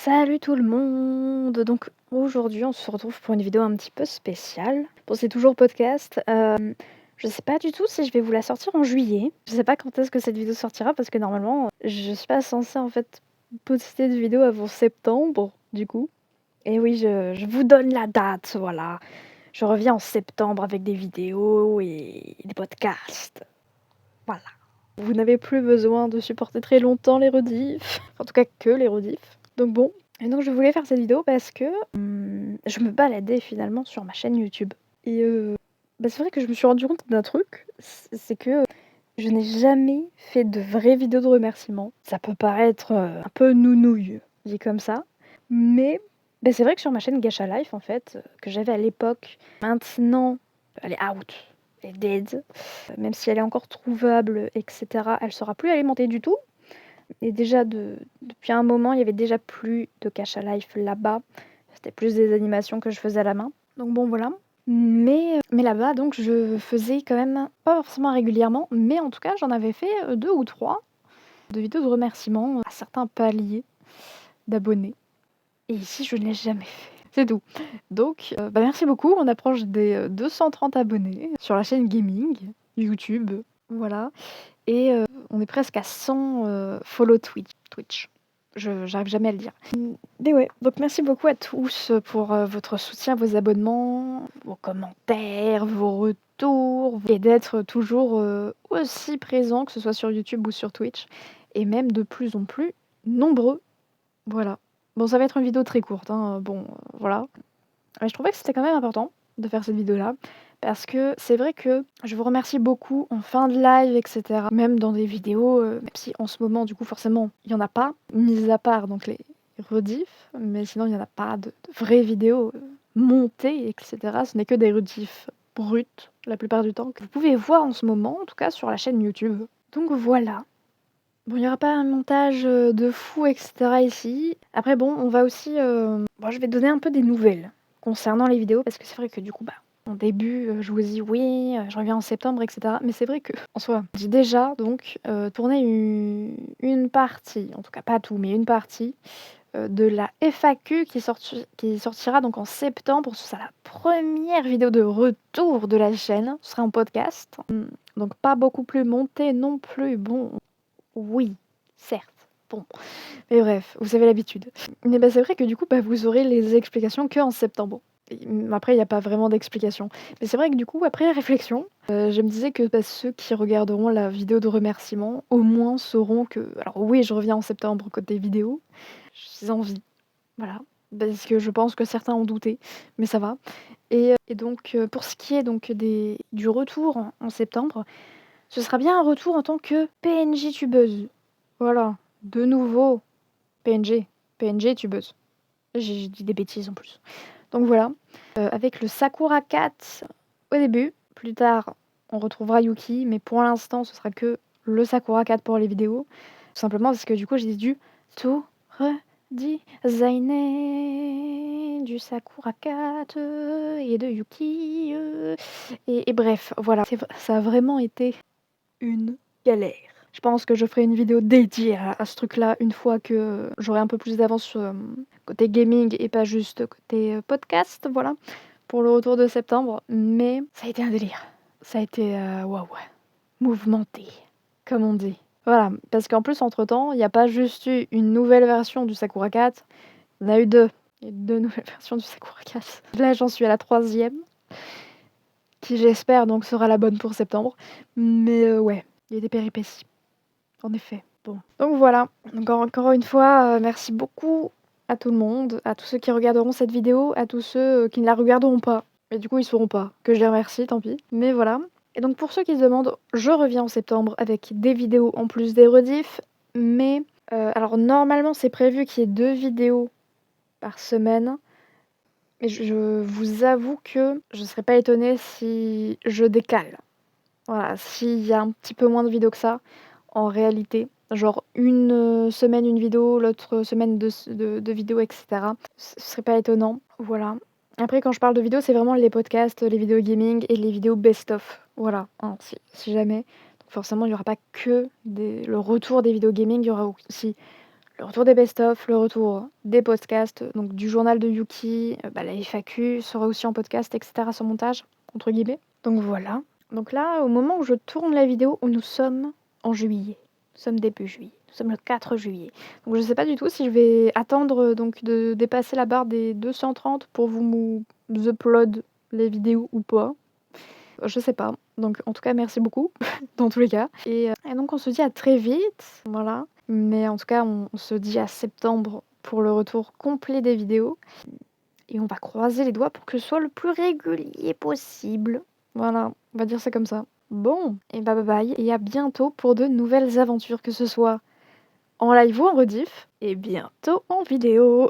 Salut tout le monde! Donc aujourd'hui, on se retrouve pour une vidéo un petit peu spéciale. Bon, c'est toujours podcast. Je sais pas du tout si je vais vous la sortir en juillet. Je sais pas quand est-ce que cette vidéo sortira parce que normalement, je suis pas censée en fait poster de vidéo avant septembre, du coup. Et oui, je vous donne la date, voilà. Je reviens en septembre avec des vidéos et des podcasts. Voilà. Vous n'avez plus besoin de supporter très longtemps les rediffs. En tout cas que les rediffs. Donc bon. Et donc je voulais faire cette vidéo parce que je me baladais finalement sur ma chaîne YouTube. Et c'est vrai que je me suis rendu compte d'un truc, c'est que je n'ai jamais fait de vraies vidéos de remerciements. Ça peut paraître un peu nounouille, dit comme ça. Mais c'est vrai que sur ma chaîne Gacha Life, en fait, que j'avais à l'époque, maintenant, elle est out, elle est dead. Même si elle est encore trouvable, etc., elle sera plus alimentée du tout. Et déjà, depuis un moment, il y avait déjà plus de Gacha Life là-bas. C'était plus des animations que je faisais à la main. Donc bon, voilà. Mais là-bas, donc, je faisais quand même, pas forcément régulièrement, mais en tout cas, j'en avais fait 2 ou 3 de vidéos de remerciements à certains paliers d'abonnés. Et ici, je ne l'ai jamais fait. C'est tout. Donc, merci beaucoup. On approche des 230 abonnés sur la chaîne gaming, YouTube, voilà. Et on est presque à 100 follow Twitch. J'arrive jamais à le dire. Mais ouais, donc merci beaucoup à tous pour votre soutien, vos abonnements, vos commentaires, vos retours, et d'être toujours aussi présents, que ce soit sur YouTube ou sur Twitch, et même de plus en plus nombreux. Voilà. Bon, ça va être une vidéo très courte, hein, bon, voilà. Mais je trouvais que c'était quand même important de faire cette vidéo-là, parce que c'est vrai que je vous remercie beaucoup en fin de live, et cetera. Même dans des vidéos, même si en ce moment, du coup, forcément, il y en a pas, mis à part donc les rediffs, mais sinon il y en a pas de vraies vidéos, montées, et cetera. Ce n'est que des rediffs bruts, la plupart du temps, que vous pouvez voir en ce moment, en tout cas sur la chaîne YouTube. Donc voilà. Bon, il y aura pas un montage, de fou et cetera ici. Après bon, on va aussi, je vais donner un peu des nouvelles concernant les vidéos parce que c'est vrai que du coup, en début, je vous dis: «Oui, je reviens en septembre» et cetera. Mais c'est vrai qu'en soi, j'ai déjà donc, tourné une partie, en tout cas pas tout, mais une partie, de la FAQ qui sortira donc en septembre. Ce sera la première vidéo de retour de la chaîne. Ce sera en podcast, donc pas beaucoup plus monté non plus. Bon, oui, certes, bon, mais bref, vous avez l'habitude. Mais c'est vrai que du coup, vous aurez les explications qu'en septembre. Et après, il y a pas vraiment d'explications. Mais c'est vrai que du coup, après réflexion, je me disais que, ceux qui regarderont la vidéo de remerciement, au moins sauront que alors oui, je reviens en septembre côté vidéo, j'ai envie, voilà. Parce que je pense que certains ont douté, mais ça va. Et donc, pour ce qui est donc du retour en septembre, ce sera bien un retour en tant que PNJ tubeuse. Voilà, de nouveau PNG, PNG tubeuse. J'ai dit des bêtises en plus. Donc voilà, avec le Sakura Cat au début. Plus tard, on retrouvera Yuki, mais pour l'instant, ce sera que le Sakura Cat pour les vidéos. Tout simplement parce que du coup, j'ai dû tout redesigner du Sakura Cat et de Yuki. Et bref, voilà. Ça a vraiment été une galère. Je pense que je ferai une vidéo dédiée à ce truc-là une fois que j'aurai un peu plus d'avance, côté gaming et pas juste côté, podcast, voilà, pour le retour de septembre. Mais ça a été un délire. Ça a été, waouh, mouvementé, comme on dit. Voilà, parce qu'en plus entre-temps, il y a pas juste eu une nouvelle version du Sakura Cat, il y en a eu 2. Il y a eu 2 nouvelles versions du Sakura Cat. Là, j'en suis à la 3e, qui j'espère donc sera la bonne pour septembre. Mais, ouais, il y a des péripéties. En effet. Bon. Donc voilà, encore une fois, merci beaucoup à tout le monde, à tous ceux qui regarderont cette vidéo, à tous ceux, qui ne la regarderont pas. Et du coup, ils sauront pas que je les remercie, tant pis. Mais voilà. Et donc pour ceux qui se demandent, je reviens en septembre avec des vidéos en plus des rediffs, mais alors normalement, c'est prévu qu'il y ait 2 vidéos par semaine. Mais je vous avoue que je serais pas étonnée si je décale. Voilà, s'il y a un petit peu moins de vidéos que ça, en réalité. Genre une, semaine une vidéo, l'autre semaine deux vidéos et cetera. Ce serait pas étonnant, voilà. Après quand je parle de vidéos, c'est vraiment les podcasts, les vidéos gaming et les vidéos best of. Voilà, hein, si jamais. Donc forcément, il y aura pas que le retour des vidéos gaming, il y aura aussi le retour des best-of, le retour des podcasts, donc du journal de Yuki, la FAQ sera aussi en podcast et cetera «sans montage» entre guillemets. Donc voilà. Donc là, au moment où je tourne la vidéo, nous sommes en juillet. Nous sommes début juillet. Nous sommes le 4 juillet. Donc je sais pas du tout si je vais attendre, donc de dépasser la barre des 230 pour vous upload les vidéos ou pas. Je sais pas. Donc en tout cas, merci beaucoup dans tous les cas et donc on se dit à très vite, voilà. Mais en tout cas, on se dit à septembre pour le retour complet des vidéos et on va croiser les doigts pour que ce soit le plus régulier possible. Voilà, on va dire ça comme ça. Bon et bye bye et à bientôt pour de nouvelles aventures, que ce soit en live ou en rediff et bientôt en vidéo.